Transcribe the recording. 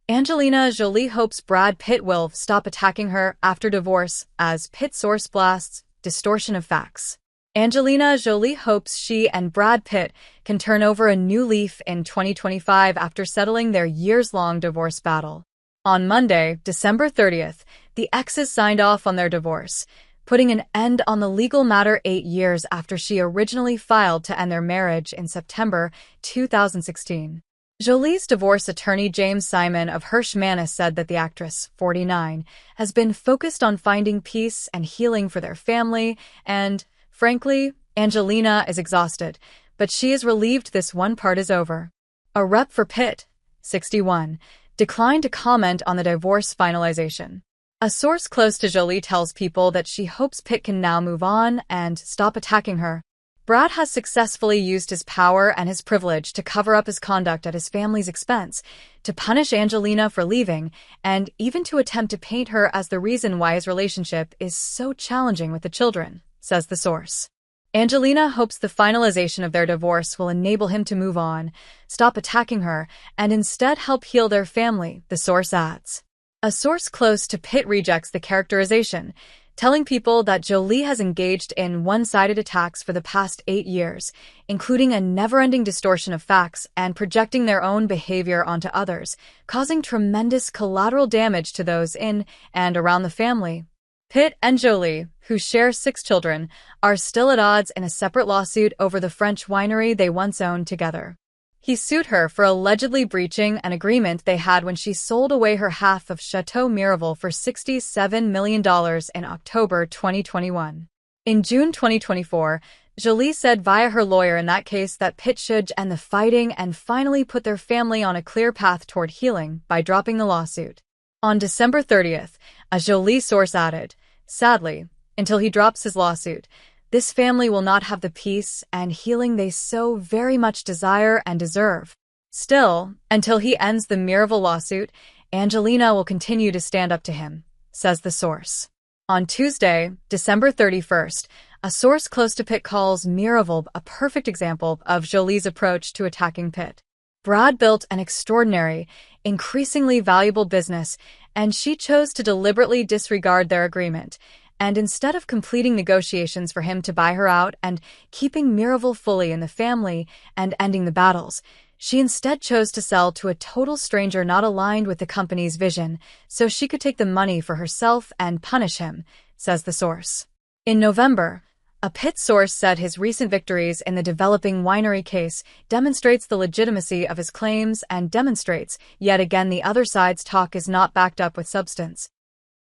Angelina Jolie hopes Brad Pitt will stop attacking her after divorce, as Pitt source blasts distortion of facts. Angelina Jolie hopes she and Brad Pitt can turn over a new leaf in 2025 after settling their years-long divorce battle. On Monday, December 30th, the exes signed off on their divorce, putting an end on the legal matter 8 years after she originally filed to end their marriage in September 2016. Jolie's divorce attorney James Simon of Hirsch Manus said that the actress, 49, has been focused on finding peace and healing for their family, and, frankly, Angelina is exhausted, but she is relieved this one part is over. A rep for Pitt, 61, declined to comment on the divorce finalization. A source close to Jolie tells People that she hopes Pitt can now move on and stop attacking her. Brad has successfully used his power and his privilege to cover up his conduct at his family's expense, to punish Angelina for leaving, and even to attempt to paint her as the reason why his relationship is so challenging with the children, says the source. Angelina hopes the finalization of their divorce will enable him to move on, stop attacking her, and instead help heal their family, the source adds. A source close to Pitt rejects the characterization, telling People that Jolie has engaged in one-sided attacks for the past 8 years, including a never-ending distortion of facts and projecting their own behavior onto others, causing tremendous collateral damage to those in and around the family. Pitt and Jolie, who share 6 children, are still at odds in a separate lawsuit over the French winery they once owned together. He sued her for allegedly breaching an agreement they had when she sold away her half of Chateau Miraval for $67 million in October 2021. In June 2024, Jolie said via her lawyer in that case that Pitt should end the fighting and finally put their family on a clear path toward healing by dropping the lawsuit. On December 30th, a Jolie source added, "Sadly, until he drops his lawsuit, this family will not have the peace and healing they so very much desire and deserve. Still, until he ends the Miraval lawsuit, Angelina will continue to stand up to him," says the source. On Tuesday, December 31st, a source close to Pitt calls Miraval a perfect example of Jolie's approach to attacking Pitt. Brad built an extraordinary, increasingly valuable business, and she chose to deliberately disregard their agreement, and instead of completing negotiations for him to buy her out and keeping Miraval fully in the family and ending the battles, she instead chose to sell to a total stranger not aligned with the company's vision, so she could take the money for herself and punish him, says the source. In November, a Pitt source said his recent victories in the developing winery case demonstrates the legitimacy of his claims and demonstrates, yet again, the other side's talk is not backed up with substance.